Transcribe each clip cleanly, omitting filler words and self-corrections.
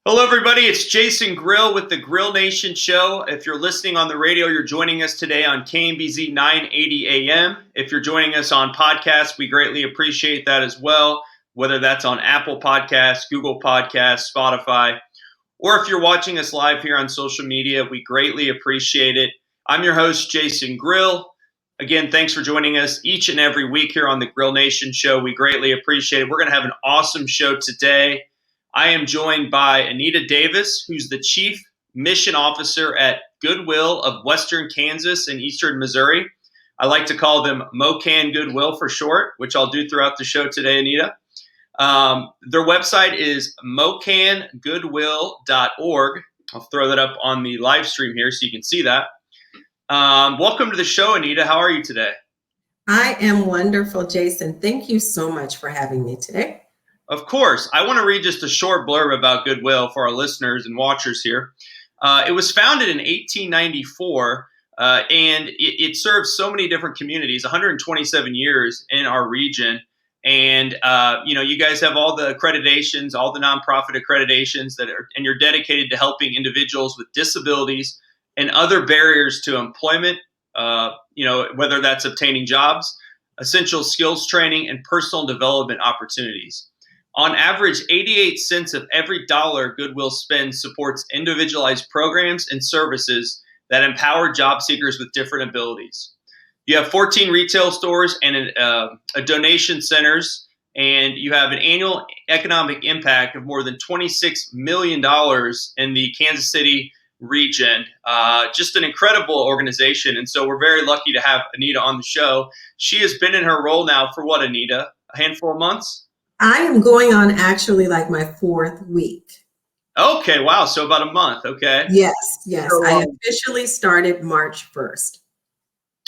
Hello, everybody. It's Jason Grill with the Grill Nation Show. If you're listening on the radio, you're joining us today on KMBZ 980 AM. If you're joining us on podcasts, we greatly appreciate that as well, whether that's on Apple Podcasts, Google Podcasts, Spotify, or if you're watching us live here on social media, we greatly appreciate it. I'm your host, Jason Grill. Again, thanks for joining us each and every week here on the Grill Nation Show. We greatly appreciate it. We're going to have an awesome show today. I am joined by Anita Davis, who's the Chief Mission Officer at Goodwill of Western Kansas and Eastern Missouri. I like to call them MoKan Goodwill for short, which I'll do throughout the show today, Anita. Their website is MoKanGoodwill.org. I'll throw that up on the live stream here so you can see that. Welcome to the show, Anita. How are you today? I am wonderful, Jason. Thank you so much for having me today. Of course. I want to read just a short blurb about Goodwill for our listeners and watchers here. It was founded in 1894, and it serves so many different communities, 127 years in our region. And, you guys have all the accreditations, all the nonprofit accreditations and you're dedicated to helping individuals with disabilities and other barriers to employment, whether that's obtaining jobs, essential skills training, and personal development opportunities. On average, 88 cents of every dollar Goodwill spends supports individualized programs and services that empower job seekers with different abilities. You have 14 retail stores and a donation centers, and you have an annual economic impact of more than $26 million in the Kansas City region. Just an incredible organization, and so we're very lucky to have Anita on the show. She has been in her role now for what, Anita? A handful of months? I am going on actually like my fourth week. Okay, wow. So about a month. Okay. Yes. So, I officially started March 1st.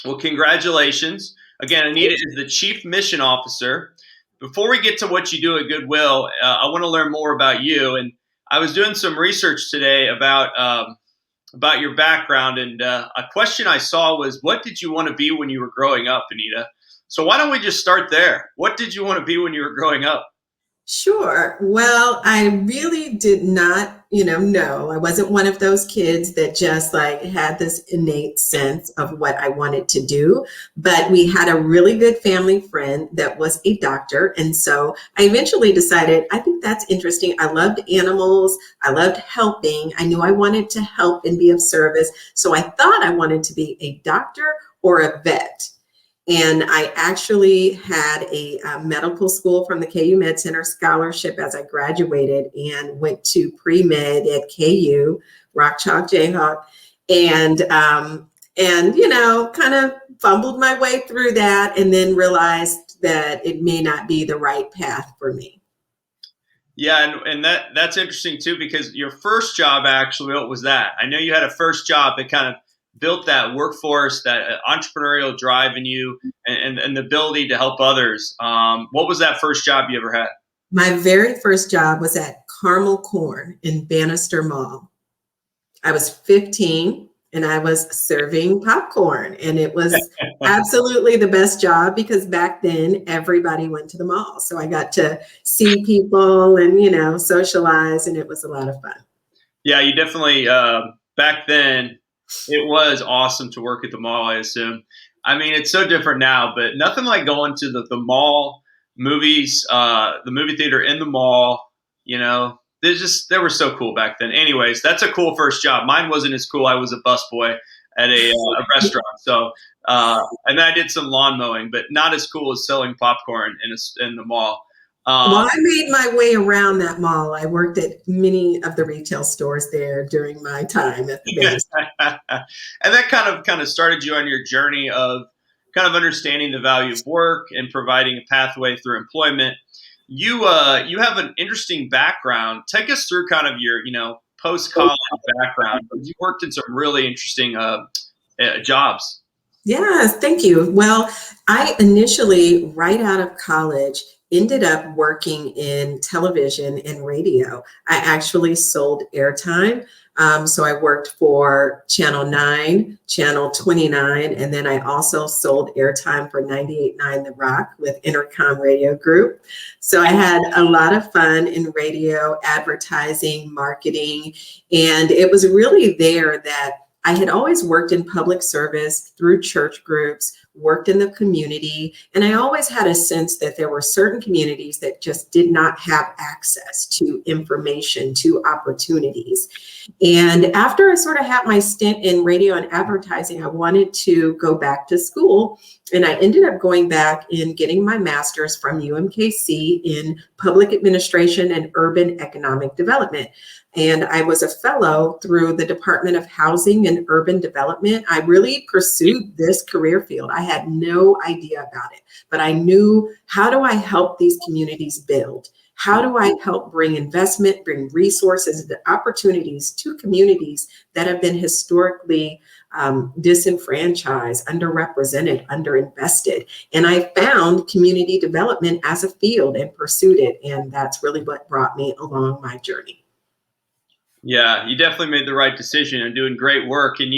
Well, congratulations. Again, Anita is the Chief Mission Officer. Before we get to what you do at Goodwill, I want to learn more about you. And I was doing some research today about your background. And a question I saw was, what did you want to be when you were growing up, Anita? So why don't we just start there? What did you want to be when you were growing up? Sure. Well, I really did not, know. I wasn't one of those kids that just had this innate sense of what I wanted to do. But we had a really good family friend that was a doctor. And so I eventually decided, I think that's interesting. I loved animals. I loved helping. I knew I wanted to help and be of service. So I thought I wanted to be a doctor or a vet. And I actually had a medical school from the KU Med Center scholarship as I graduated and went to pre-med at KU, Rock Chalk Jayhawk, and kind of fumbled my way through that and then realized that it may not be the right path for me. Yeah, and that's interesting too, because your first job actually, what was that? I know you had a first job that kind of built that workforce, that entrepreneurial drive in you, and the ability to help others. What was that first job you ever had? My very first job was at Carmel Corn in Bannister Mall. I was 15 and I was serving popcorn, and it was absolutely the best job because back then everybody went to the mall. So I got to see people and, socialize, and it was a lot of fun. Yeah, you definitely, back then, it was awesome to work at the mall, I assume. I mean, it's so different now, but nothing like going to the mall movies, the movie theater in the mall, they were so cool back then. Anyways, that's a cool first job. Mine wasn't as cool. I was a busboy at a restaurant. So, and then I did some lawn mowing, but not as cool as selling popcorn in the mall. Well, I made my way around that mall. I worked at many of the retail stores there during my time at the base. And that kind of started you on your journey of kind of understanding the value of work and providing a pathway through employment. You have an interesting background. Take us through kind of your post-college background. You worked in some really interesting jobs. Yes, thank you. Well, I initially, right out of college, ended up working in television and radio. I actually sold airtime. So I worked for Channel 9, Channel 29, and then I also sold airtime for 98.9 The Rock with Intercom Radio Group. So I had a lot of fun in radio, advertising, marketing, and it was really there that I had always worked in public service through church groups, worked in the community, and I always had a sense that there were certain communities that just did not have access to information, to opportunities. And after I sort of had my stint in radio and advertising, I wanted to go back to school. And I ended up going back and getting my master's from UMKC in public administration and urban economic development. And I was a fellow through the Department of Housing and Urban Development. I really pursued this career field. I had no idea about it, but I knew, how do I help these communities build? How do I help bring investment, bring resources, the opportunities to communities that have been historically disenfranchised, underrepresented, underinvested? And I found community development as a field and pursued it. And that's really what brought me along my journey. Yeah, you definitely made the right decision and doing great work. And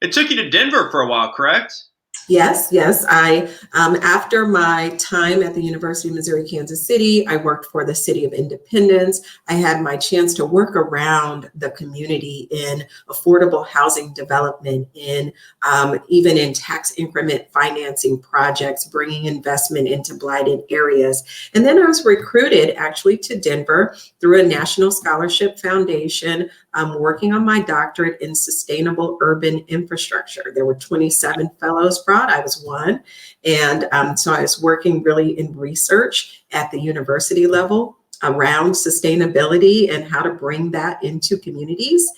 it took you to Denver for a while, correct? Yes. I, after my time at the University of Missouri, Kansas City, I worked for the City of Independence. I had my chance to work around the community in affordable housing development, even in tax increment financing projects, bringing investment into blighted areas. And then I was recruited actually to Denver through a National Scholarship Foundation. Working on my doctorate in sustainable urban infrastructure. There were 27 fellows brought. I was one. And so I was working really in research at the university level around sustainability and how to bring that into communities.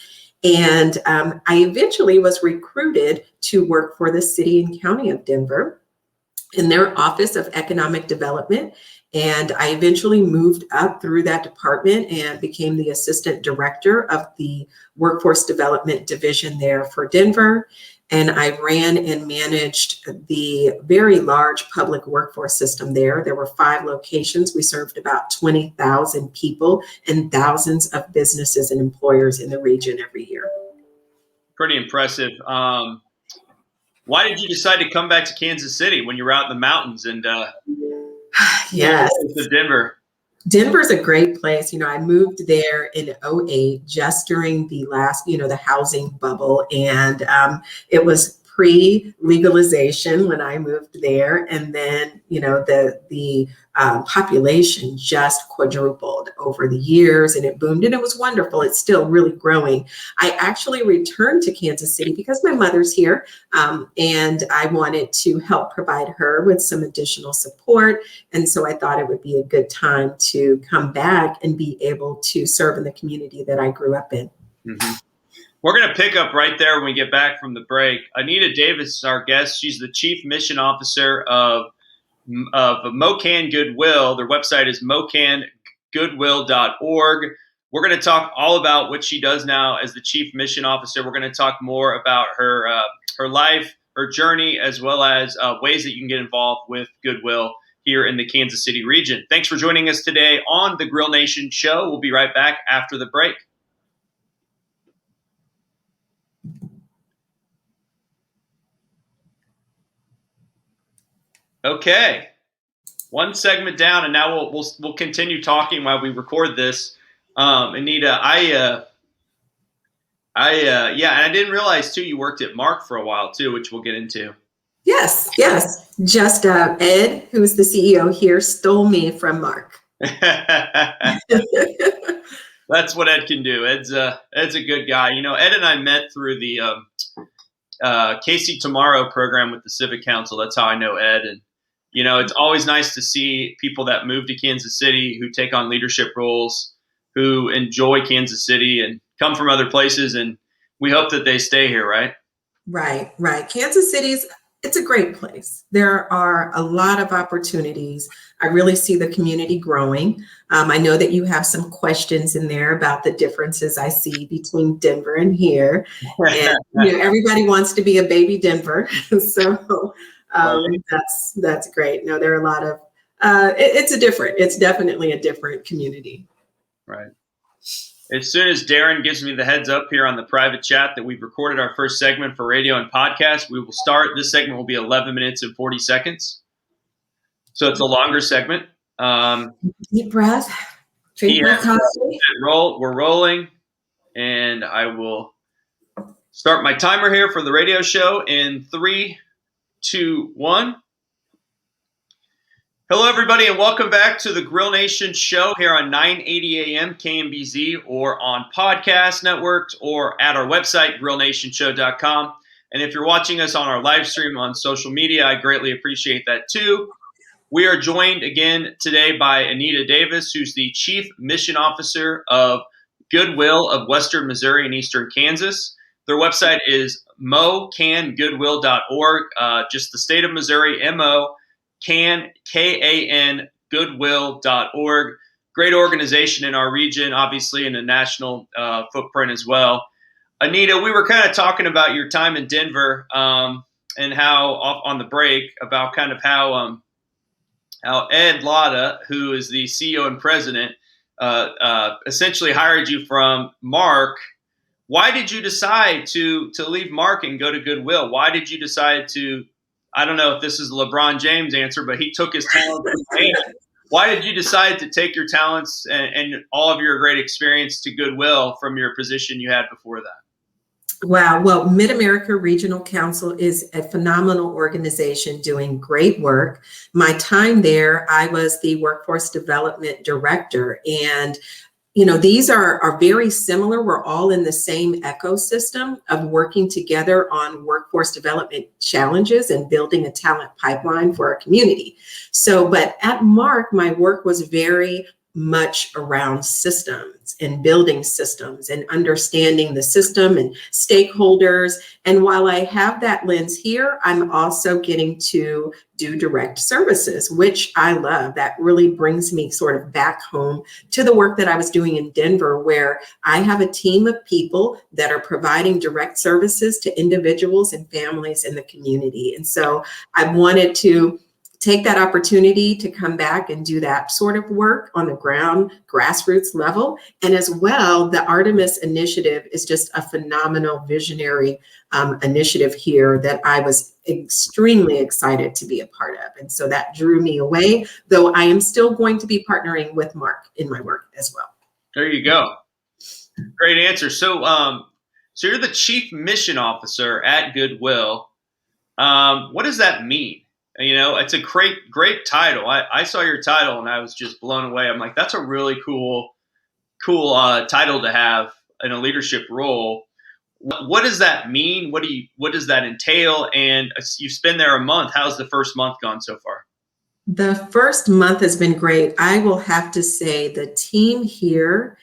And I eventually was recruited to work for the city and county of Denver in their Office of Economic Development. And I eventually moved up through that department and became the assistant director of the workforce development division there for Denver. And I ran and managed the very large public workforce system there. There were 5 locations. We served about 20,000 people and thousands of businesses and employers in the region every year. Pretty impressive. Why did you decide to come back to Kansas City when you were out in the mountains and yes, to Denver? Denver's a great place. I moved there in 2008, just during the last, the housing bubble. And it was pre-legalization when I moved there. And then, the population just quadrupled over the years, and it boomed, and it was wonderful. It's still really growing. I actually returned to Kansas City because my mother's here, and I wanted to help provide her with some additional support. And so I thought it would be a good time to come back and be able to serve in the community that I grew up in. Mm-hmm. We're going to pick up right there when we get back from the break. Anita Davis is our guest. She's the Chief Mission Officer of MoKan Goodwill. Their website is MoKanGoodwill.org. We're going to talk all about what she does now as the Chief Mission Officer. We're going to talk more about her life, her journey, as well as ways that you can get involved with Goodwill here in the Kansas City region. Thanks for joining us today on the Grill Nation Show. We'll be right back after the break. Okay, one segment down, and now we'll continue talking while we record this. Anita, and I didn't realize too you worked at Mark for a while too, which we'll get into. Yes. Just Ed, who's the CEO here, stole me from Mark. That's what Ed can do. Ed's a good guy. Ed and I met through the Casey Tomorrow program with the Civic Council. That's how I know Ed. And it's always nice to see people that move to Kansas City who take on leadership roles, who enjoy Kansas City and come from other places. And we hope that they stay here, right? Right. Kansas City's, it's a great place. There are a lot of opportunities. I really see the community growing. I know that you have some questions in there about the differences I see between Denver and here. And everybody wants to be a baby Denver. So that's great. No, there are a lot of It's definitely a different community. Right. As soon as Darren gives me the heads up here on the private chat that we've recorded our first segment for radio and podcast, we will start. This segment will be 11 minutes and 40 seconds. So it's a longer segment. Deep breath. Drink my coffee. We're rolling, and I will start my timer here for the radio show in 3, 2, 1. Hello, everybody, and welcome back to the Grill Nation show here on 980 AM KMBZ, or on podcast networks, or at our website, grillnationshow.com. And if you're watching us on our live stream on social media, I greatly appreciate that too. We are joined again today by Anita Davis, who's the Chief Mission Officer of Goodwill of Western Missouri and Eastern Kansas. Their website is MoKanGoodwill.org, just the state of Missouri, K-A-N, Goodwill.org. Great organization in our region, obviously, in a national footprint as well. Anita, we were kind of talking about your time in Denver and how, on the break, about kind of how Ed Latta, who is the CEO and president, essentially hired you from Mark. Why did you decide to leave Mark and go to Goodwill? Why did you decide to, I don't know if this is the LeBron James answer, but he took his talents in his hand. Why did you decide to take your talents and all of your great experience to Goodwill from your position you had before that? Wow. Well, Mid-America Regional Council is a phenomenal organization doing great work. My time there, I was the Workforce Development Director, and these are very similar. We're all in the same ecosystem of working together on workforce development challenges and building a talent pipeline for our community. But at Mark, my work was very much around systems and building systems and understanding the system and stakeholders. And while I have that lens here, I'm also getting to do direct services, which I love. That really brings me sort of back home to the work that I was doing in Denver, where I have a team of people that are providing direct services to individuals and families in the community. And so I wanted to take that opportunity to come back and do that sort of work on the ground, grassroots level. And as well, the Artemis Initiative is just a phenomenal visionary initiative here that I was extremely excited to be a part of. And so that drew me away, though I am still going to be partnering with Mark in my work as well. There you go. Great answer. So you're the Chief Mission Officer at Goodwill. What does that mean? It's a great title. I saw your title and I was just blown away. I'm like, that's a really cool title to have in a leadership role. What does that mean? What does that entail? And you've been there a month. How's the first month gone so far? The first month has been great. I will have to say the team here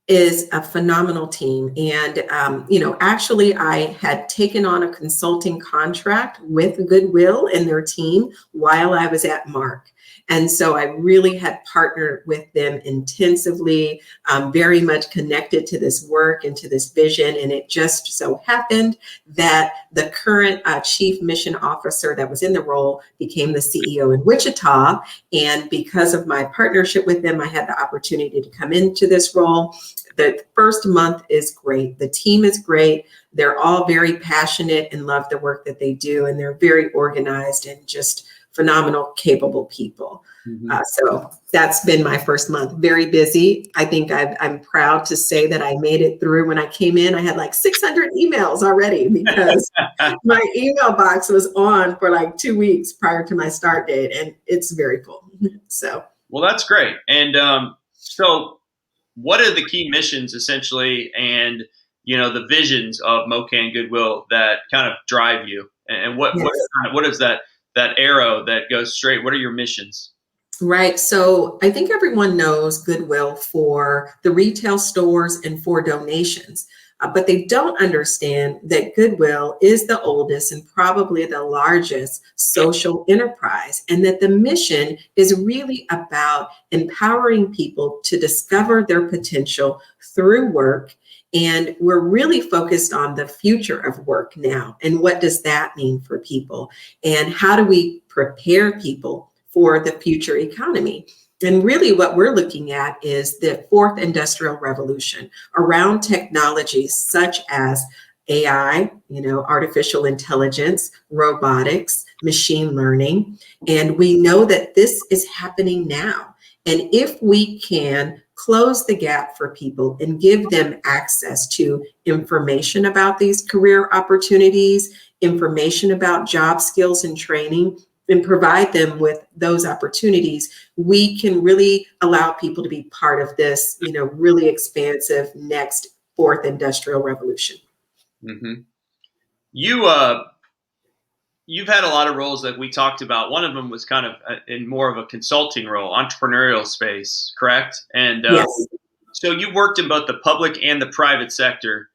is a phenomenal team. And, actually I had taken on a consulting contract with Goodwill and their team while I was at Mark. And so I really had partnered with them intensively, very much connected to this work and to this vision. And it just so happened that the current Chief Mission Officer that was in the role became the CEO in Wichita. And because of my partnership with them, I had the opportunity to come into this role. The first month is great. The team is great. They're all very passionate and love the work that they do. And they're very organized and just phenomenal, capable people. Mm-hmm. So that's been my first month. Very busy. I think I'm proud to say that I made it through. When I came in, I had like 600 emails already because my email box was on for like 2 weeks prior to my start date. And it's very full. Well, that's great. And so what are the key missions essentially and, the visions of MoKan Goodwill that kind of drive you? And what is that arrow that goes straight? What are your missions? Right. So I think everyone knows Goodwill for the retail stores and for donations, but they don't understand that Goodwill is the oldest and probably the largest social enterprise, and that the mission is really about empowering people to discover their potential through work. And we're really focused on the future of work now. And what does that mean for people? And how do we prepare people for the future economy. And really what we're looking at is the fourth industrial revolution around technologies such as AI, artificial intelligence, robotics, machine learning. And we know that this is happening now. And if we can close the gap for people and give them access to information about these career opportunities, information about job skills and training, and provide them with those opportunities, we can really allow people to be part of this, really expansive next fourth industrial revolution. Mm-hmm. You've had a lot of roles that we talked about. One of them was kind of in more of a consulting role, entrepreneurial space, correct? And Yes. so you worked in both the public and the private sector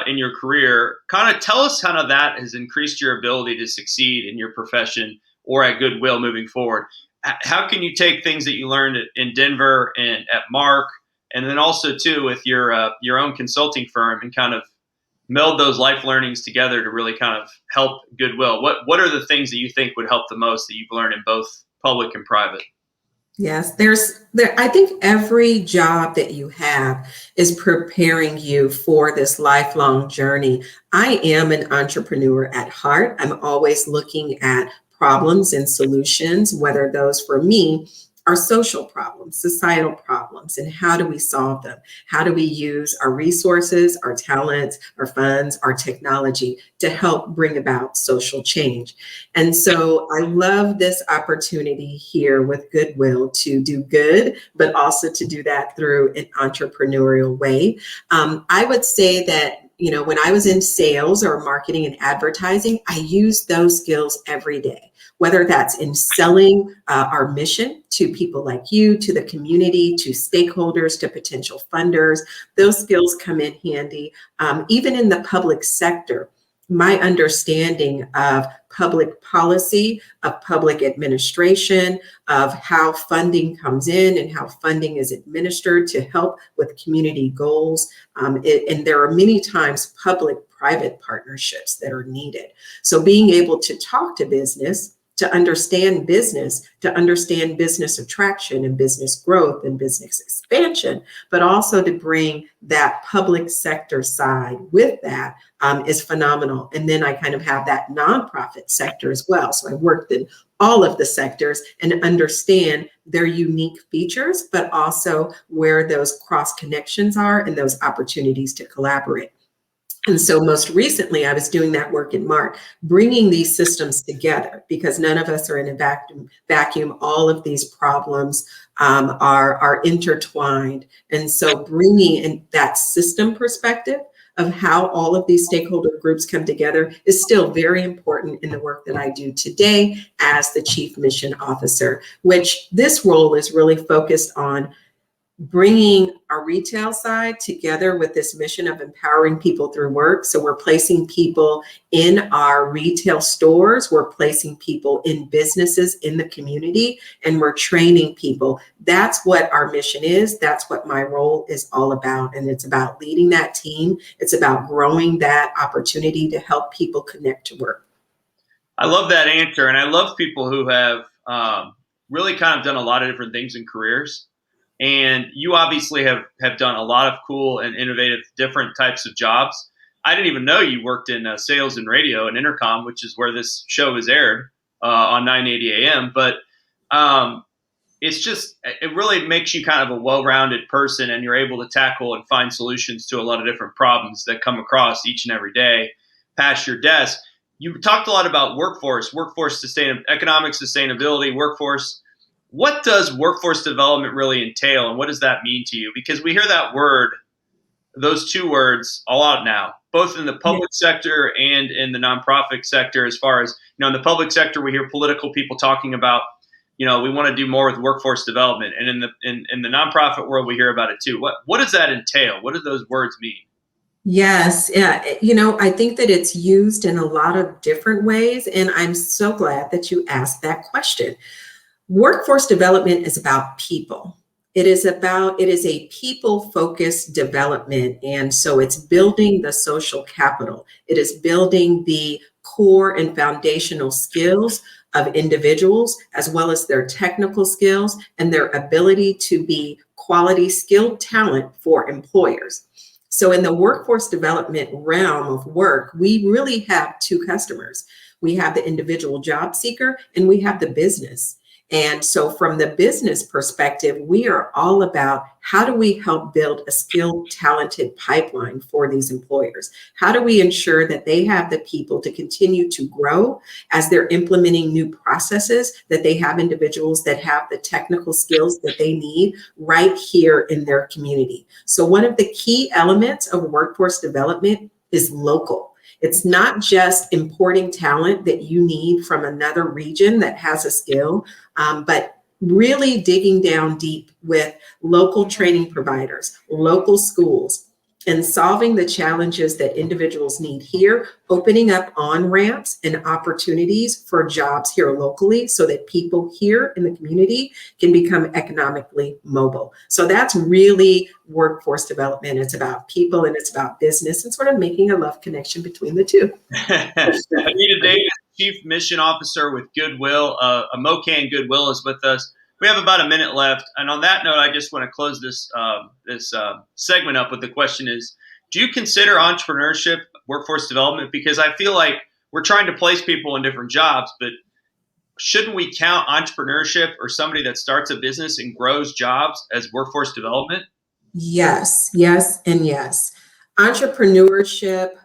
in your career. Kind of tell us how that has increased your ability to succeed in your profession or at Goodwill moving forward. How can you take things that you learned in Denver and at Mark, and then also too with your own consulting firm, and kind of meld those life learnings together to really kind of help Goodwill? What are the things that you think would help the most that you've learned in both public and private? Yes, I think every job that you have is preparing you for this lifelong journey. I am an entrepreneur at heart. I'm always looking at problems and solutions, whether those for me are social problems, societal problems, and how do we solve them? How do we use our resources, our talents, our funds, our technology to help bring about social change? And so I love this opportunity here with Goodwill to do good, but also to do that through an entrepreneurial way. I would say that when I was in sales or marketing and advertising, I used those skills every day, whether that's in selling our mission to people like you, to the community, to stakeholders, to potential funders. Those skills come in handy. Even in the public sector, my understanding of public policy, of public administration, of how funding comes in and how funding is administered to help with community goals. And there are many times public-private partnerships that are needed. So being able to talk to business, to understand business attraction and business growth and business expansion, but also to bring that public sector side with that is phenomenal. And then I kind of have that nonprofit sector as well. So I worked in all of the sectors and understand their unique features, but also where those cross connections are and those opportunities to collaborate. And so most recently, I was doing that work in Mark, bringing these systems together, because none of us are in a vacuum. All of these problems are intertwined. And so bringing in that system perspective of how all of these stakeholder groups come together is still very important in the work that I do today as the Chief Mission Officer, which this role is really focused on bringing our retail side together with this mission of empowering people through work. So we're placing people in our retail stores, we're placing people in businesses in the community, and we're training people. That's what our mission is. That's what my role is all about. And it's about leading that team. It's about growing that opportunity to help people connect to work. I love that answer. And I love people who have really kind of done a lot of different things in careers. And you obviously have done a lot of cool and innovative different types of jobs. I didn't even know you worked in sales and radio and intercom, which is where this show is aired on 980 AM. But it really makes you kind of a well-rounded person, and you're able to tackle and find solutions to a lot of different problems that come across each and every day past your desk. You talked a lot about economic sustainability, workforce. What does workforce development really entail, and what does that mean to you? Because we hear those two words a lot now, both in the public sector and in the nonprofit sector. As far as, in the public sector, we hear political people talking about, we want to do more with workforce development. And in the nonprofit world, we hear about it too. What does that entail? What do those words mean? Yes, yeah. I think that it's used in a lot of different ways, and I'm so glad that you asked that question. Workforce development is about people. It is a people-focused development. And so it's building the social capital. It is building the core and foundational skills of individuals, as well as their technical skills and their ability to be quality skilled talent for employers. So in the workforce development realm of work, we really have two customers. We have the individual job seeker and we have the business. And so from the business perspective, we are all about how do we help build a skilled, talented pipeline for these employers? How do we ensure that they have the people to continue to grow as they're implementing new processes, that they have individuals that have the technical skills that they need right here in their community? So one of the key elements of workforce development is local. It's not just importing talent that you need from another region that has a skill, but really digging down deep with local training providers, local schools, and solving the challenges that individuals need here, opening up on-ramps and opportunities for jobs here locally so that people here in the community can become economically mobile. So that's really workforce development. It's about people and it's about business and sort of making a love connection between the two. Anita Davis, Chief Mission Officer with Goodwill, a MoKan Goodwill is with us. We have about a minute left, and on that note, I just want to close this segment up with the question: is do you consider entrepreneurship workforce development? Because I feel like we're trying to place people in different jobs, but shouldn't we count entrepreneurship or somebody that starts a business and grows jobs as workforce development? Yes, yes, and yes. Entrepreneurship,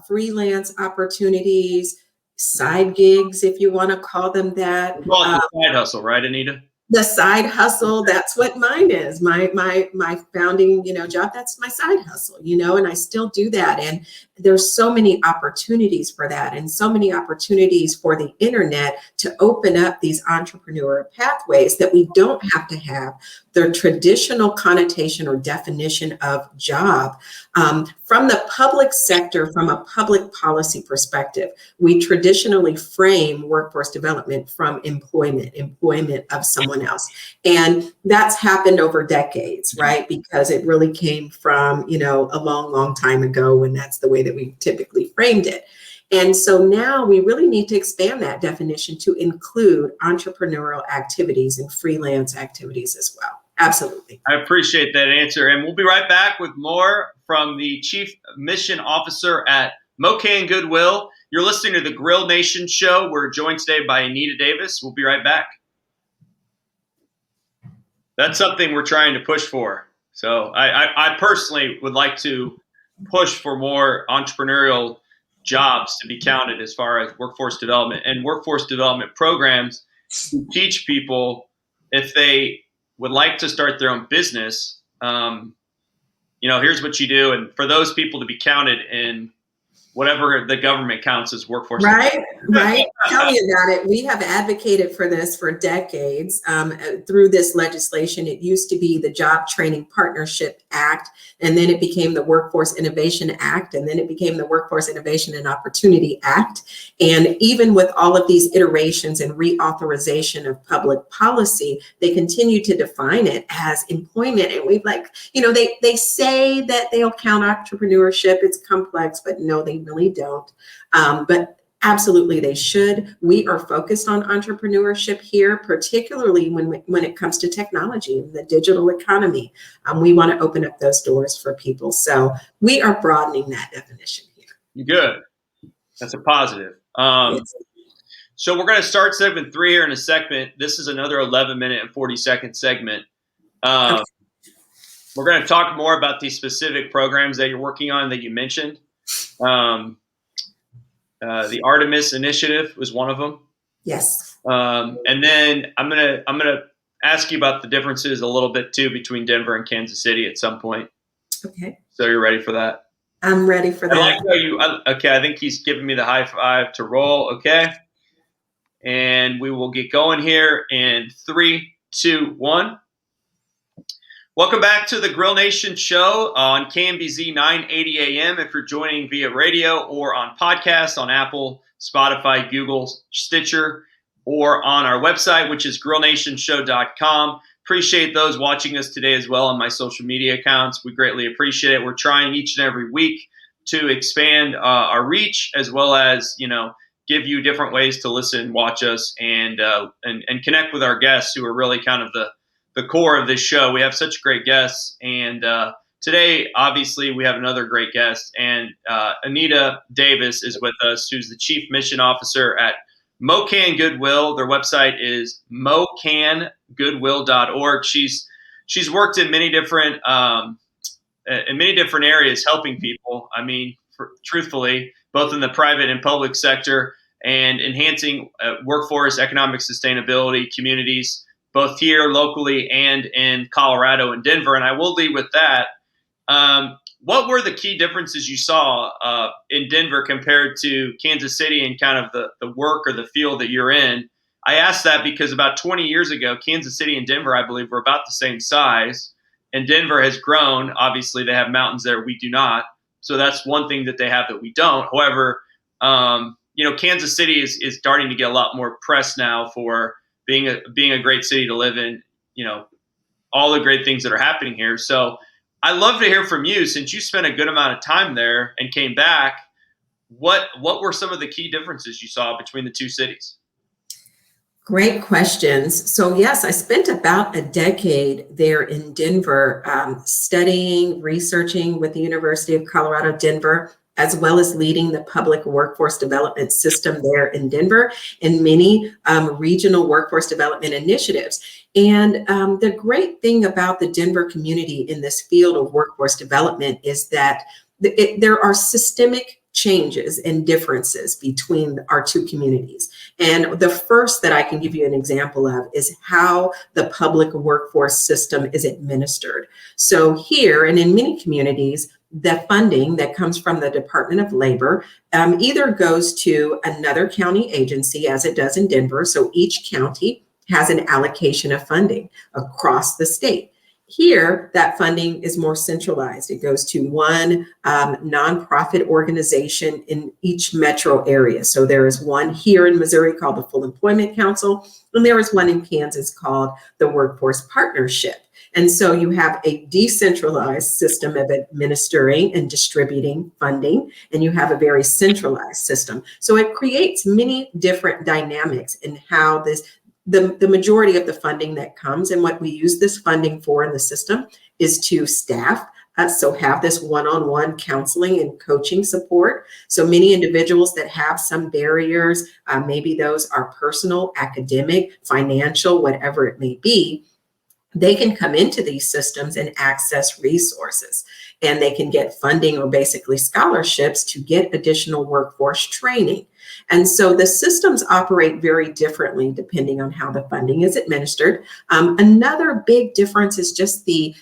freelance opportunities, side gigs, if you want to call them that. We call it the side hustle, right, Anita? The side hustle, that's what mine is. My founding, job, that's my side hustle, and I still do that. And there's so many opportunities for that and so many opportunities for the internet to open up these entrepreneurial pathways that we don't have to have the traditional connotation or definition of job. From the public sector, from a public policy perspective, we traditionally frame workforce development from employment of someone else. And that's happened over decades, right? Because it really came from, a long, long time ago when that's the way that we typically framed it. And so now we really need to expand that definition to include entrepreneurial activities and freelance activities as well. Absolutely. I appreciate that answer. And we'll be right back with more from the Chief Mission Officer at MoKan Goodwill. You're listening to the Grill Nation Show. We're joined today by Anita Davis. We'll be right back. That's something we're trying to push for. So I personally would like to push for more entrepreneurial jobs to be counted as far as workforce development and workforce development programs to teach people if they would like to start their own business, here's what you do. And for those people to be counted in whatever the government counts as workforce. Right. Tell me about it. We have advocated for this for decades through this legislation. It used to be the Job Training Partnership Act, and then it became the Workforce Innovation Act, and then it became the Workforce Innovation and Opportunity Act. And even with all of these iterations and reauthorization of public policy, they continue to define it as employment. And we've they say that they'll count entrepreneurship. It's complex, but no, they really don't. But absolutely, they should. We are focused on entrepreneurship here, particularly when it comes to technology and the digital economy. We want to open up those doors for people. So we are broadening that definition here. Good. That's a positive. So we're going to start segment 3 here in a segment. This is another 11-minute and 40-second segment. Okay. We're going to talk more about these specific programs that you're working on that you mentioned. The Artemis Initiative was one of them. Yes. And then I'm gonna ask you about the differences a little bit too between Denver and Kansas City at some point. Okay. So you're ready for that? I'm ready for that. I like how okay, I think he's giving me the high five to roll. Okay. And we will get going here in 3, 2, 1. Welcome back to the Grill Nation Show on KMBZ 980 AM. If you're joining via radio or on podcast on Apple, Spotify, Google, Stitcher, or on our website, which is grillnationshow.com. Appreciate those watching us today as well on my social media accounts. We greatly appreciate it. We're trying each and every week to expand our reach as well as, give you different ways to listen, watch us, and connect with our guests who are really kind of the core of this show. We have such great guests, and today, obviously, we have another great guest, and Anita Davis is with us, who's the Chief Mission Officer at MoKan Goodwill. Their website is mokangoodwill.org. She's worked in many different areas, helping people. I mean, truthfully, both in the private and public sector, and enhancing workforce, economic sustainability, communities, both here locally and in Colorado and Denver. And I will lead with that. What were the key differences you saw in Denver compared to Kansas City and kind of the work or the field that you're in? I asked that because about 20 years ago, Kansas City and Denver, I believe, were about the same size. And Denver has grown. Obviously, they have mountains there. We do not. So that's one thing that they have that we don't. However, Kansas City is starting to get a lot more press now for being a great city to live in, all the great things that are happening here. So I'd love to hear from you, since you spent a good amount of time there and came back. What were some of the key differences you saw between the two cities? Great questions. So yes, I spent about a decade there in Denver, studying, researching with the University of Colorado, Denver, as well as leading the public workforce development system there in Denver and many regional workforce development initiatives. And the great thing about the Denver community in this field of workforce development is that there are systemic changes and differences between our two communities. And the first that I can give you an example of is how the public workforce system is administered. So here and in many communities, the funding that comes from the Department of Labor either goes to another county agency, as it does in Denver. So each county has an allocation of funding across the state. Here, that funding is more centralized. It goes to one nonprofit organization in each metro area. So there is one here in Missouri called the Full Employment Council, and there is one in Kansas called the Workforce Partnership. And so you have a decentralized system of administering and distributing funding, and you have a very centralized system. So it creates many different dynamics in how the majority of the funding that comes, and what we use this funding for in the system, is to staff. So have this one-on-one counseling and coaching support. So many individuals that have some barriers, maybe those are personal, academic, financial, whatever it may be, they can come into these systems and access resources, and they can get funding or basically scholarships to get additional workforce training. And so the systems operate very differently depending on how the funding is administered. Another big difference is just the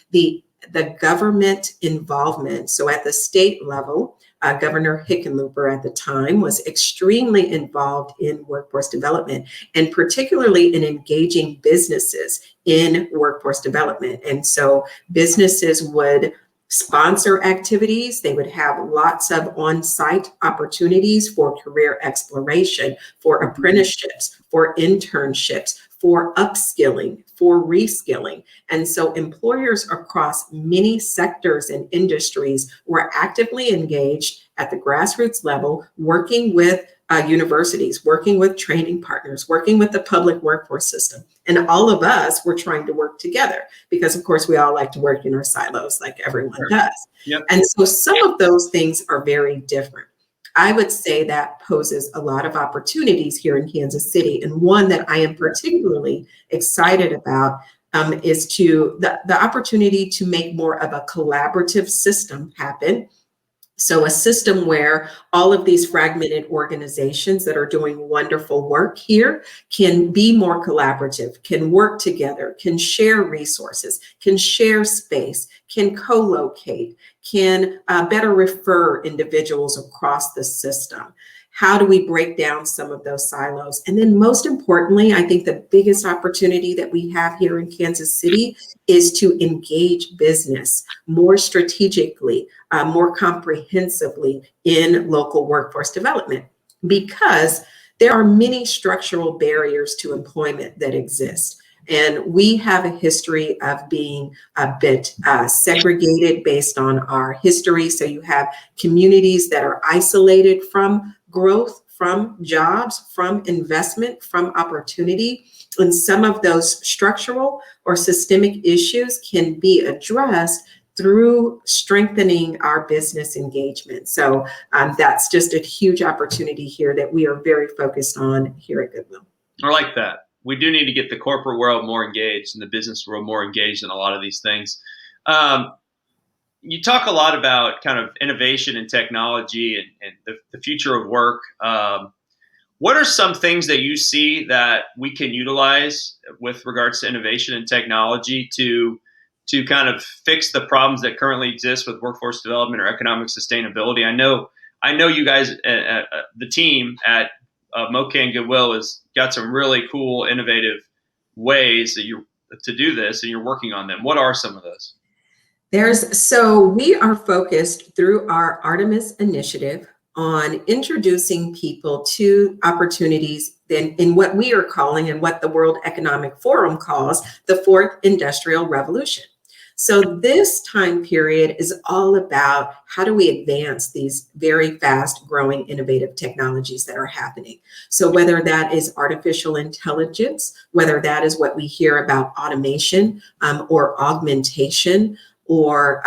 government involvement. So at the state level, Governor Hickenlooper at the time was extremely involved in workforce development, and particularly in engaging businesses in workforce development. And so businesses would sponsor activities. They would have lots of on-site opportunities for career exploration, for apprenticeships, for internships, for upskilling, for reskilling. And so employers across many sectors and industries were actively engaged at the grassroots level, working with universities, working with training partners, working with the public workforce system. And all of us were trying to work together because, of course, we all like to work in our silos like everyone does. Yep. And so some of those things are very different. I would say that poses a lot of opportunities here in Kansas City. And one that I am particularly excited about is the opportunity to make more of a collaborative system happen. So a system where all of these fragmented organizations that are doing wonderful work here can be more collaborative, can work together, can share resources, can share space, can co-locate, can better refer individuals across the system. How do we break down some of those silos? And then most importantly, I think the biggest opportunity that we have here in Kansas City is to engage business more strategically, more comprehensively in local workforce development, because there are many structural barriers to employment that exist. And we have a history of being a bit segregated based on our history. So you have communities that are isolated from growth, from jobs, from investment, from opportunity. And some of those structural or systemic issues can be addressed through strengthening our business engagement. So that's just a huge opportunity here that we are very focused on here at Goodwill. I like that. We do need to get the corporate world more engaged and the business world more engaged in a lot of these things. You talk a lot about kind of innovation and technology and the future of work. What are some things that you see that we can utilize with regards to innovation and technology to kind of fix the problems that currently exist with workforce development or economic sustainability? I know you guys, the team at MoKan Goodwill has got some really cool, innovative ways to do this, and you're working on them. What are some of those? So we are focused through our Artemis initiative on introducing people to opportunities in what we are calling and what the World Economic Forum calls the fourth industrial revolution. So this time period is all about how do we advance these very fast growing innovative technologies that are happening. So whether that is artificial intelligence, whether that is what we hear about automation or augmentation, or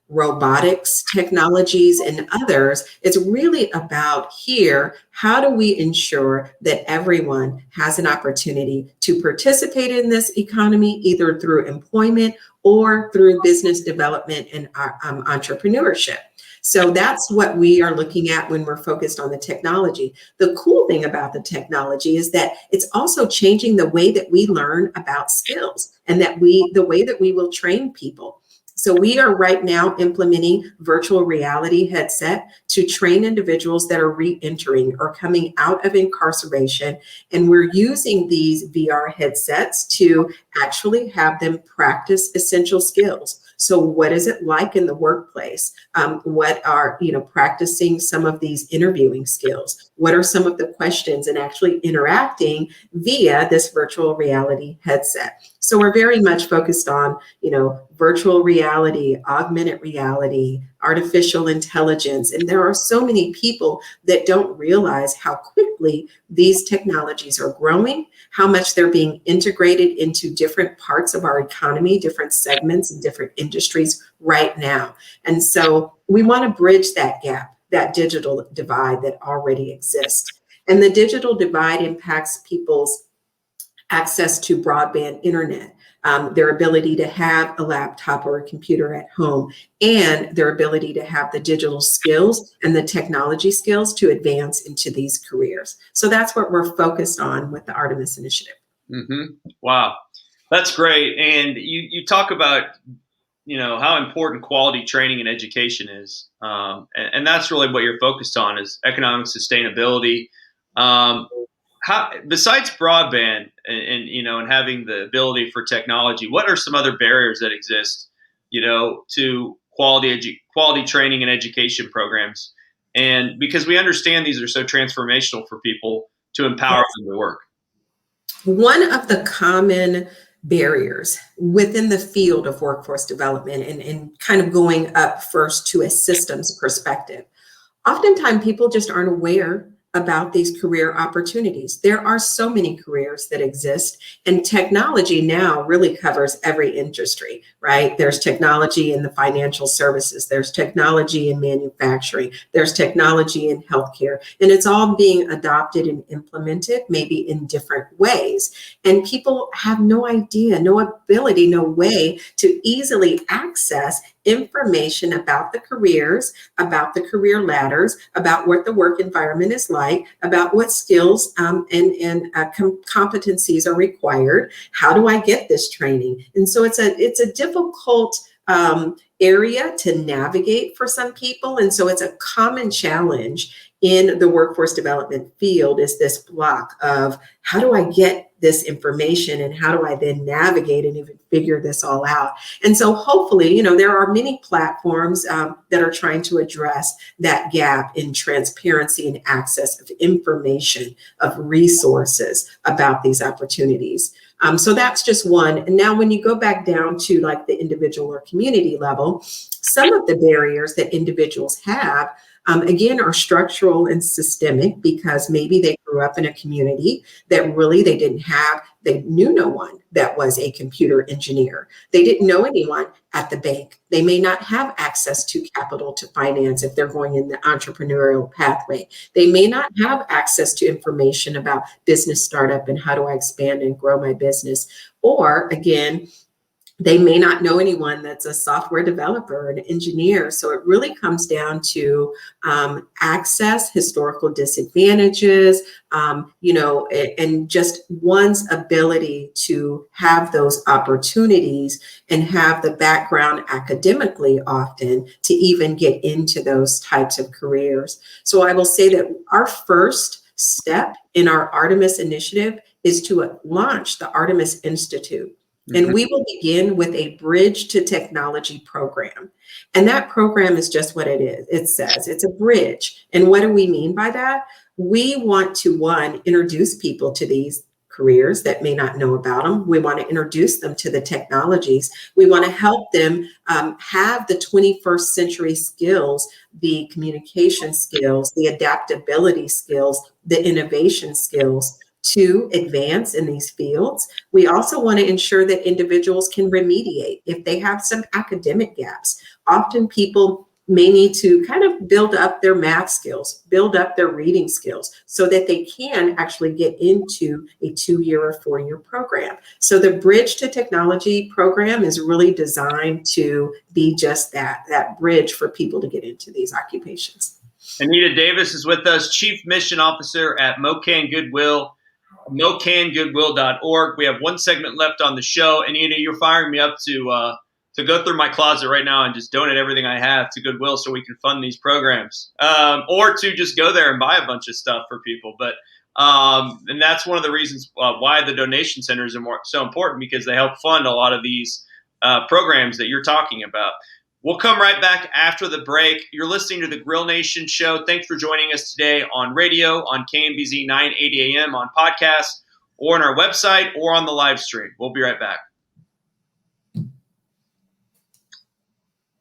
robotics technologies and others, it's really about here, how do we ensure that everyone has an opportunity to participate in this economy, either through employment or through business development and entrepreneurship. So that's what we are looking at when we're focused on the technology. The cool thing about the technology is that it's also changing the way that we learn about skills and the way that we will train people. So we are right now implementing virtual reality headset to train individuals that are re-entering or coming out of incarceration. And we're using these VR headsets to actually have them practice essential skills. So what is it like in the workplace? What are, practicing some of these interviewing skills? What are some of the questions and actually interacting via this virtual reality headset? So we're very much focused on, virtual reality, augmented reality, artificial intelligence. And there are so many people that don't realize how quickly these technologies are growing, how much they're being integrated into different parts of our economy, different segments and different industries right now. And so we want to bridge that gap, that digital divide that already exists. And the digital divide impacts people's access to broadband internet, their ability to have a laptop or a computer at home, and their ability to have the digital skills and the technology skills to advance into these careers. So that's what we're focused on with the Artemis Initiative. Mm-hmm. Wow, that's great. And you talk about, how important quality training and education is. And that's really what you're focused on is economic sustainability. How, besides broadband and having the ability for technology, what are some other barriers that exist, to quality training and education programs? And because we understand these are so transformational for people to empower them to work. One of the common barriers within the field of workforce development and kind of going up first to a systems perspective, oftentimes people just aren't aware about these career opportunities. There are so many careers that exist, and technology now really covers every industry, right? There's technology in the financial services, there's technology in manufacturing, there's technology in healthcare, and it's all being adopted and implemented maybe in different ways. And people have no idea, no ability, no way to easily access information about the careers, about the career ladders, about what the work environment is like, about what skills and competencies are required. How do I get this training? And so it's a difficult area to navigate for some people. And so it's a common challenge in the workforce development field is this block of how do I get this information and how do I then navigate and even figure this all out? And so hopefully, there are many platforms that are trying to address that gap in transparency and access of information, of resources about these opportunities. So that's just one. And now when you go back down to like the individual or community level, some of the barriers that individuals have again, are structural and systemic because maybe they grew up in a community that really they knew no one that was a computer engineer. They didn't know anyone at the bank. They may not have access to capital to finance if they're going in the entrepreneurial pathway. They may not have access to information about business startup and how do I expand and grow my business. Or again, they may not know anyone that's a software developer or an engineer. So it really comes down to access, historical disadvantages, and just one's ability to have those opportunities and have the background academically often to even get into those types of careers. So I will say that our first step in our Artemis initiative is to launch the Artemis Institute. And we will begin with a bridge to technology program. And that program is just what it is. It says it's a bridge. And what do we mean by that? We want to, one, introduce people to these careers that may not know about them. We want to introduce them to the technologies. We want to help them have the 21st century skills, the communication skills, the adaptability skills, the innovation skills to advance in these fields. We also want to ensure that individuals can remediate if they have some academic gaps. Often people may need to kind of build up their math skills, build up their reading skills so that they can actually get into a 2-year or 4-year program. So the Bridge to Technology program is really designed to be just that bridge for people to get into these occupations. Anita Davis is with us, Chief Mission Officer at MoKan Goodwill. MoKanGoodwill.org. We have one segment left on the show. Anita, you're firing me up to go through my closet right now and just donate everything I have to Goodwill so we can fund these programs, or to just go there and buy a bunch of stuff for people. But and that's one of the reasons why the donation centers are so important, because they help fund a lot of these programs that you're talking about. We'll come right back after the break. You're listening to the Grill Nation Show. Thanks for joining us today on radio, on KMBZ 980 AM, on podcast, or on our website, or on the live stream. We'll be right back.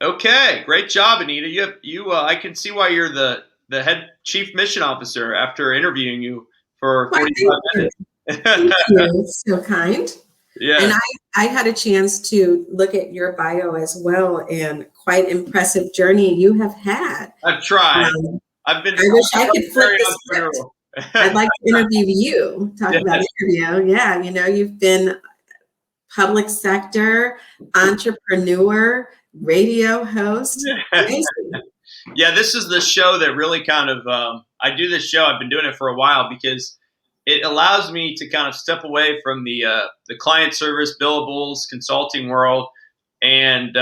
Okay, great job, Anita. I can see why you're the head chief mission officer after interviewing you for 45 minutes. Thank you. So kind. Yeah. And I had a chance to look at your bio as well, and quite impressive journey you have had. I've tried. I wish I could flip the script. I'd like to interview you. Talk about interview. Yeah, you've been public sector, entrepreneur, radio host. Yeah, this is the show that really kind of, I do this show. I've been doing it for a while because it allows me to kind of step away from the client service, billables, consulting world, and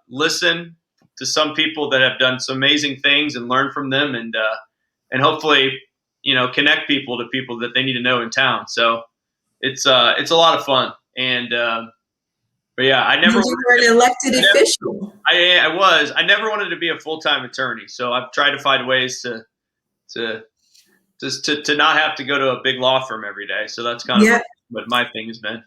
listen to some people that have done some amazing things and learn from them, and hopefully, connect people to people that they need to know in town. So it's a lot of fun. And but yeah, I never. You were an elected official. I was. I never wanted to be a full-time attorney, so I've tried to find ways to not have to go to a big law firm every day. So that's kind of what my thing has been.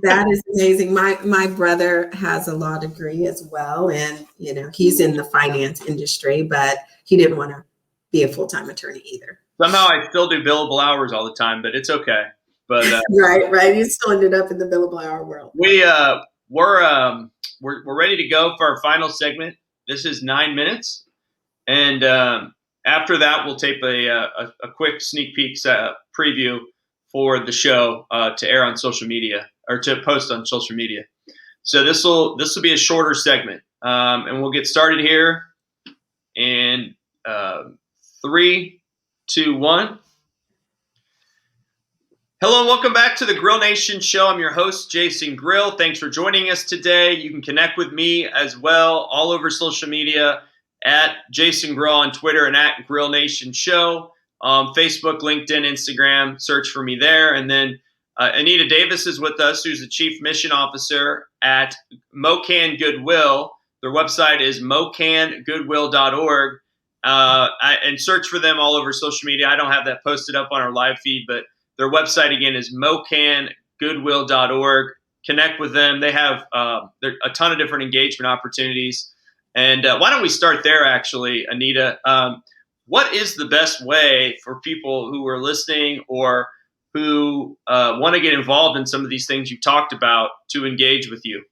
That is amazing. My brother has a law degree as well, and he's in the finance industry, but he didn't want to be a full-time attorney either. Somehow I still do billable hours all the time, but it's okay. But right. You still ended up in the billable hour world. We're ready to go for our final segment. This is 9 minutes, and after that, we'll tape a quick sneak peek preview for the show to air on social media, or to post on social media. So this will be a shorter segment, and we'll get started here in 3, 2, 1. Hello and welcome back to the Grill Nation Show. I'm your host, Jason Grill. Thanks for joining us today. You can connect with me as well all over social media at Jason Grill on Twitter and at Grill Nation Show. Facebook, LinkedIn, Instagram, search for me there. And then Anita Davis is with us, who's the Chief Mission Officer at MoKan Goodwill. Their website is MoKanGoodwill.org. And search for them all over social media. I don't have that posted up on our live feed, but their website, again, is MoKanGoodwill.org. Connect with them. They have a ton of different engagement opportunities. And why don't we start there, actually, Anita? what is the best way for people who are listening or who want to get involved in some of these things you talked about to engage with you?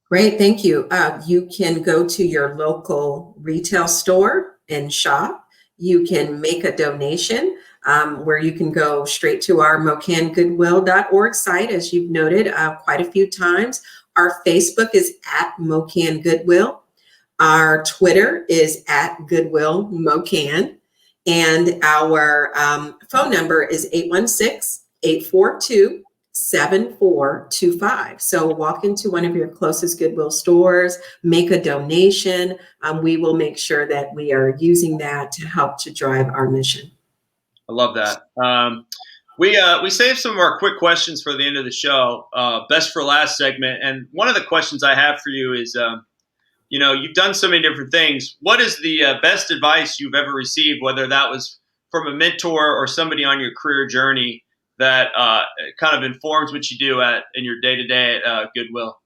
Great, thank you. You can go to your local retail store and shop. You can make a donation where you can go straight to our MoKanGoodwill.org site, as you've noted quite a few times. Our Facebook is at MoKan Goodwill. Our Twitter is at Goodwill MoKan. And our phone number is 816-842-7425. So walk into one of your closest Goodwill stores, make a donation. We will make sure that we are using that to help to drive our mission. I love that. We saved some of our quick questions for the end of the show, best for last segment. And one of the questions I have for you is, you've done so many different things. What is the best advice you've ever received, whether that was from a mentor or somebody on your career journey that kind of informs what you do in your day-to-day at Goodwill?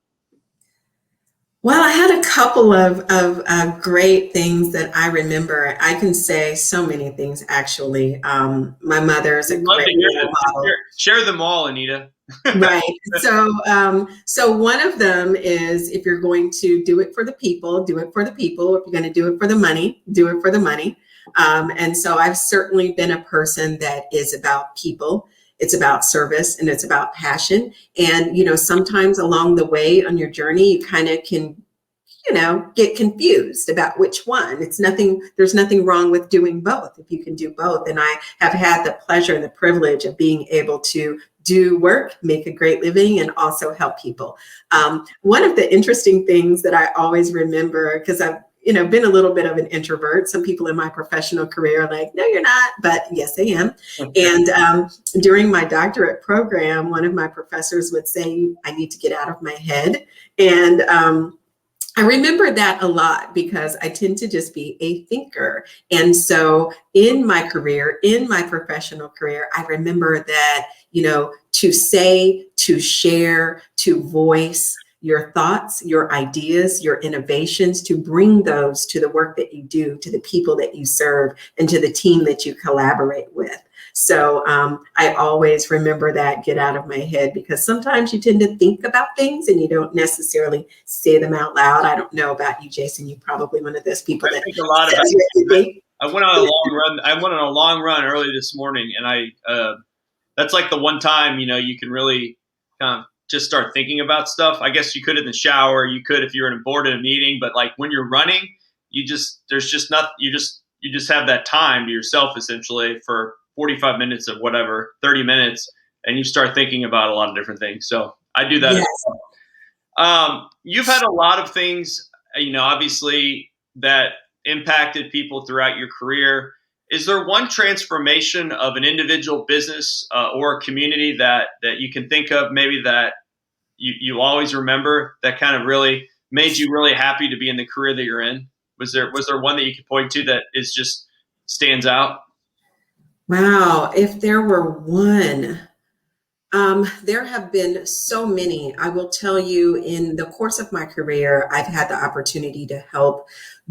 Well, I had a couple of great things that I remember. I can say so many things, actually. My mother's a great role model. Share them all, Anita. Right. So one of them is, if you're going to do it for the people, do it for the people. If you're going to do it for the money, do it for the money. And so I've certainly been a person that is about people. It's about service and it's about passion. And, sometimes along the way on your journey, you kind of can, get confused about which one. There's nothing wrong with doing both if you can do both. And I have had the pleasure and the privilege of being able to do work, make a great living, and also help people. One of the interesting things that I always remember, because I've been a little bit of an introvert. Some people in my professional career are like, no, you're not, but yes, I am. And during my doctorate program, one of my professors would say, I need to get out of my head. And I remember that a lot because I tend to just be a thinker. And so in my career, in my professional career, I remember that, to say, to share, to voice your thoughts, your ideas, your innovations, to bring those to the work that you do, to the people that you serve, and to the team that you collaborate with. So I always remember that, get out of my head, because sometimes you tend to think about things and you don't necessarily say them out loud. I don't know about you, Jason. You're probably one of those people that think a lot about it. I went on a long run. I went on a long run early this morning, and that's like the one time, you can really kind of just start thinking about stuff. I guess you could in the shower, you could if you're bored in a meeting, but like when you're running, you just have that time to yourself essentially for 45 minutes of whatever, 30 minutes, and you start thinking about a lot of different things. So I do that. Yes. As well. You've had a lot of things, obviously that impacted people throughout your career. Is there one transformation of an individual business or a community that you can think of, maybe that you always remember, that kind of really made you really happy to be in the career that you're in? Was there one that you could point to that is just stands out? Wow, if there were one. There have been so many. I will tell you, in the course of my career, I've had the opportunity to help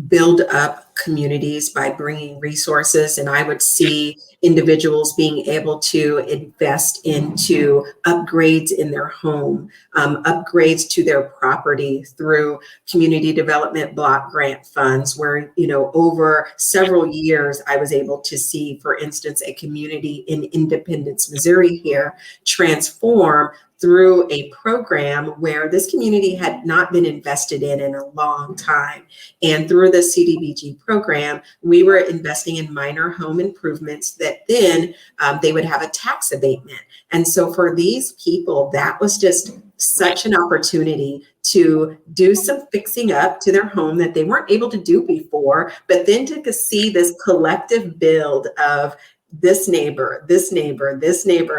build up communities by bringing resources, and I would see individuals being able to invest into upgrades in their home, upgrades to their property through community development block grant funds, where, over several years, I was able to see, for instance, a community in Independence, Missouri here transform through a program where this community had not been invested in a long time. And through the CDBG program, we were investing in minor home improvements that then they would have a tax abatement. And so for these people, that was just such an opportunity to do some fixing up to their home that they weren't able to do before, but then to see this collective build of this neighbor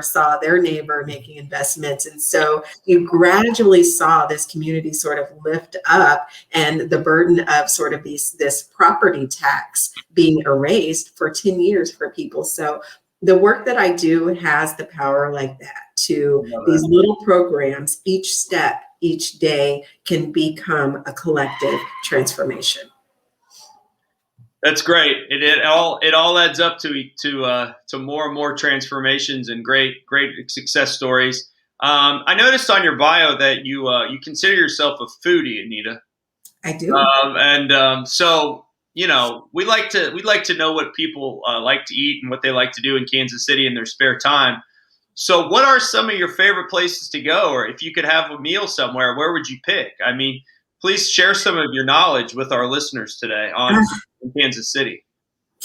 saw their neighbor making investments. And so you gradually saw this community sort of lift up, and the burden of sort of this property tax being erased for 10 years for people. So the work that I do has the power like that, to these little programs. Each step, each day can become a collective transformation. That's great. It all adds up to more and more transformations and great success stories. I noticed on your bio that you consider yourself a foodie, Anita. I do. So we'd like to know what people like to eat and what they like to do in Kansas City in their spare time. So, what are some of your favorite places to go, or if you could have a meal somewhere, where would you pick? I mean, please share some of your knowledge with our listeners today on in Kansas City.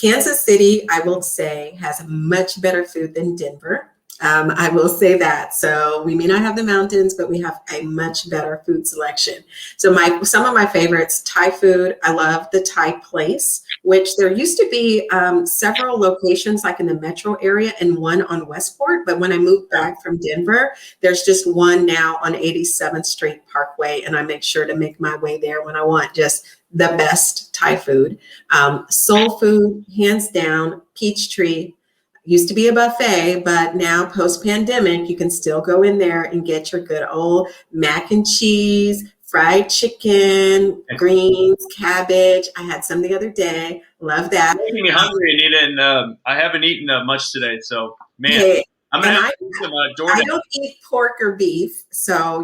Kansas City, I will say, has much better food than Denver. I will say that. So we may not have the mountains, but we have a much better food selection. So some of my favorites, Thai food. I love the Thai Place, which there used to be several locations like in the metro area and one on Westport. But when I moved back from Denver, there's just one now on 87th Street Parkway, and I make sure to make my way there when I want just the best Thai food. Soul food, hands down, Peachtree. Used to be a buffet, but now post pandemic, you can still go in there and get your good old mac and cheese, fried chicken, greens, cabbage. I had some the other day. Love that. You're making me hungry, Anita, and I haven't eaten much today. So, man, Hey, I'm gonna and have I to do some I DoorDash. don't eat pork or beef, so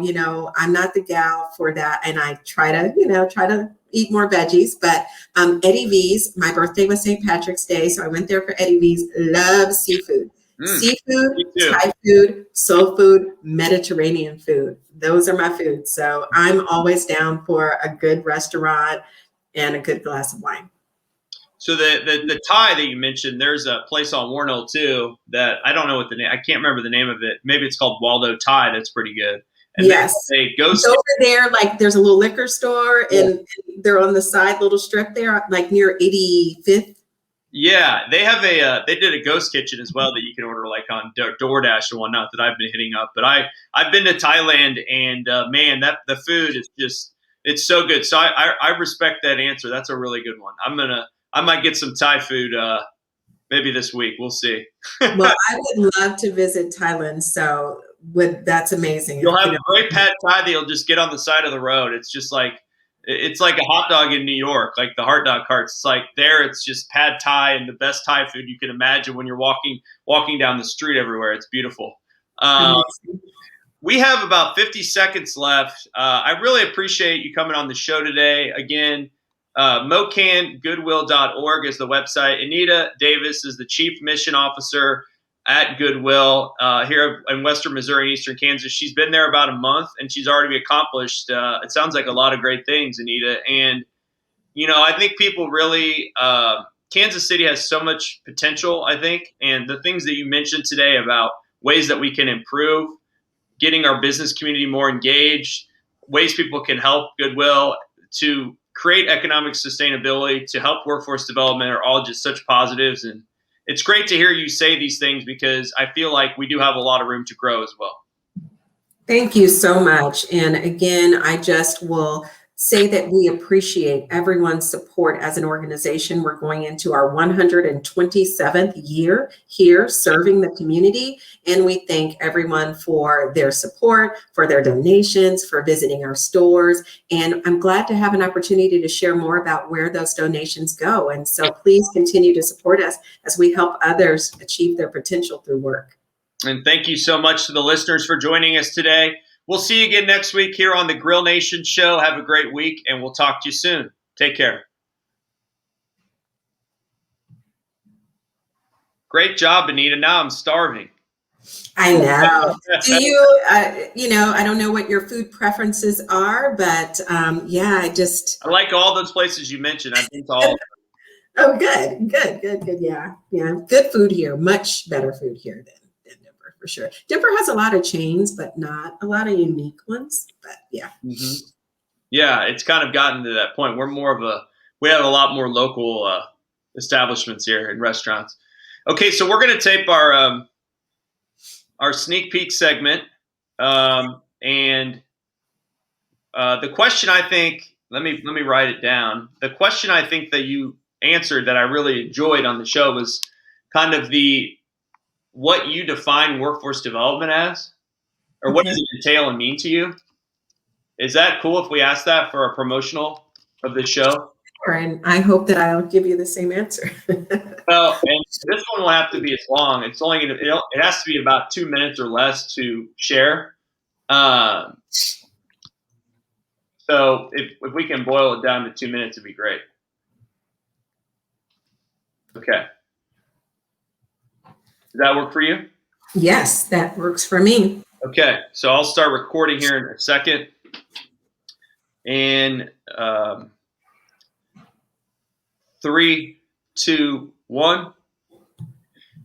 I'm not the gal for that. And I try to eat more veggies. But Eddie V's, my birthday was St. Patrick's Day, so I went there for Eddie V's. Love seafood, Me seafood, too. Thai food, soul food, Mediterranean food. Those are my foods. So I'm always down for a good restaurant and a good glass of wine. So the Thai that you mentioned, there's a place on Warnell too that I don't know what the name. I can't remember the name of it. Maybe it's called Waldo Thai. That's pretty good. And they Yes. have a It's ghost. over there, like there's a little liquor store Yeah. and they're on the side little strip there, like near 85th. Yeah, they have they did a ghost kitchen as well that you can order like on DoorDash and whatnot that I've been hitting up. But I've been to Thailand and man, that the food is just it's so good. So I respect that answer. That's a really good one. I might get some Thai food maybe this week. We'll see. Well, I would love to visit Thailand. So that's amazing. You'll have great pad Thai that you'll just get on the side of the road. It's just like it's like a hot dog in New York, like the hot dog carts. It's like there, it's just pad Thai and the best Thai food you can imagine when you're walking down the street everywhere. It's beautiful. Um, Amazing. we have about 50 seconds left. I really appreciate you coming on the show today. Again, MoKanGoodwill.org is the website. Anita Davis is the Chief Mission Officer at Goodwill here in Western Missouri and Eastern Kansas. She's been there about a month, and she's already accomplished, it sounds like a lot of great things, Anita. And, I think people really Kansas City has so much potential, I think. And the things that you mentioned today about ways that we can improve, getting our business community more engaged, ways people can help Goodwill to create economic sustainability, to help workforce development are all just such positives. And it's great to hear you say these things because I feel like we do have a lot of room to grow as well. Thank you so much. And again, I just will say that we appreciate everyone's support as an organization. We're going into our 127th year here serving the community. And we thank everyone for their support, for their donations, for visiting our stores. And I'm glad to have an opportunity to share more about where those donations go. And so please continue to support us as we help others achieve their potential through work. And thank you so much to the listeners for joining us today. We'll see you again next week here on the Grill Nation Show. Have a great week, and we'll talk to you soon. Take care. Great job, Anita. Now I'm starving. I know. Do you, I don't know what your food preferences are, but yeah, I like all those places you mentioned. I've been to all of them. Oh, good. Yeah. Good food here. Much better food here than Denver for sure. Denver has a lot of chains, but not a lot of unique ones. But yeah. Mm-hmm. Yeah, it's kind of gotten to that point. We have a lot more local establishments here and restaurants. Okay, so we're going to tape our sneak peek segment, and the question I think let me write it down. The question I think that you answered that I really enjoyed on the show was kind of what you define workforce development as, or what does it entail and mean to you? Is that cool if we ask that for a promotional of the show? Sure, and I hope that I'll give you the same answer. Well, and this one will have to be as long. It's only gonna, it has to be about 2 minutes or less to share. Um, so if we can boil it down to 2 minutes, it'd be great. Okay. Does that work for you? Yes, that works for me. Okay. So I'll start recording here in a second. And 3, 2, 1.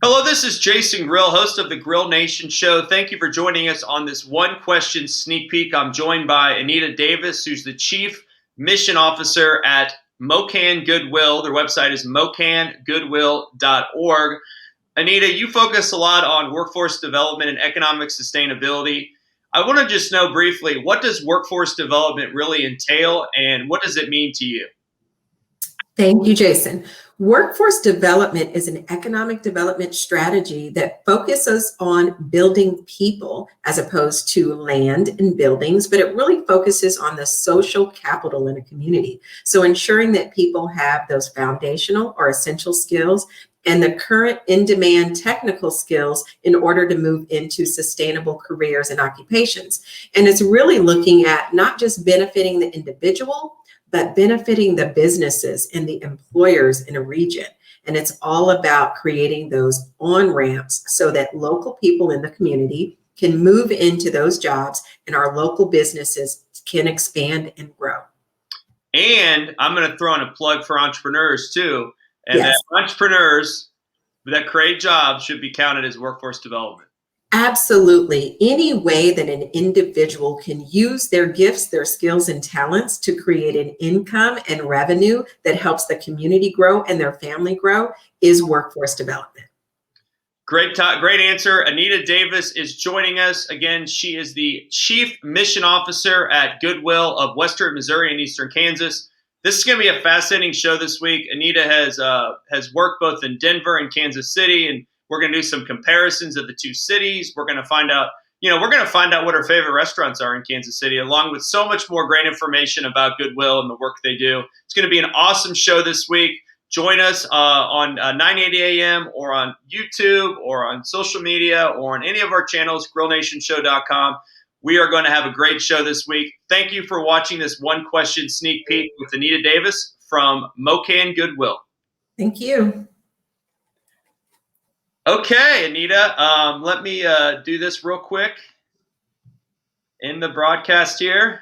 Hello, this is Jason Grill, host of the Grill Nation Show. Thank you for joining us on this one question sneak peek. I'm joined by Anita Davis, who's the Chief Mission Officer at MoKan Goodwill. Their website is mokangoodwill.org. Anita, you focus a lot on workforce development and economic sustainability. I want to just know briefly, what does workforce development really entail, and what does it mean to you? Thank you, Jason. Workforce development is an economic development strategy that focuses on building people as opposed to land and buildings, but it really focuses on the social capital in a community. So ensuring that people have those foundational or essential skills and the current in-demand technical skills in order to move into sustainable careers and occupations. And it's really looking at not just benefiting the individual, but benefiting the businesses and the employers in a region. And it's all about creating those on-ramps so that local people in the community can move into those jobs and our local businesses can expand and grow. And I'm going to throw in a plug for entrepreneurs too. And Yes. that entrepreneurs that create jobs should be counted as workforce development. Absolutely. Any way that an individual can use their gifts, their skills, and talents to create an income and revenue that helps the community grow and their family grow is workforce development. Great answer. Anita Davis is joining us. Again, she is the Chief Mission Officer at Goodwill of Western Missouri and Eastern Kansas. This is going to be a fascinating show this week. Anita has worked both in Denver and Kansas City, and we're going to do some comparisons of the two cities. We're going to find out, what her favorite restaurants are in Kansas City, along with so much more great information about Goodwill and the work they do. It's going to be an awesome show this week. Join us on 980 AM or on YouTube or on social media or on any of our channels, grillnationshow.com. We are going to have a great show this week. Thank you for watching this one question sneak peek with Anita Davis from MoKan Goodwill. Thank you. Okay, Anita, let me do this real quick in the broadcast here.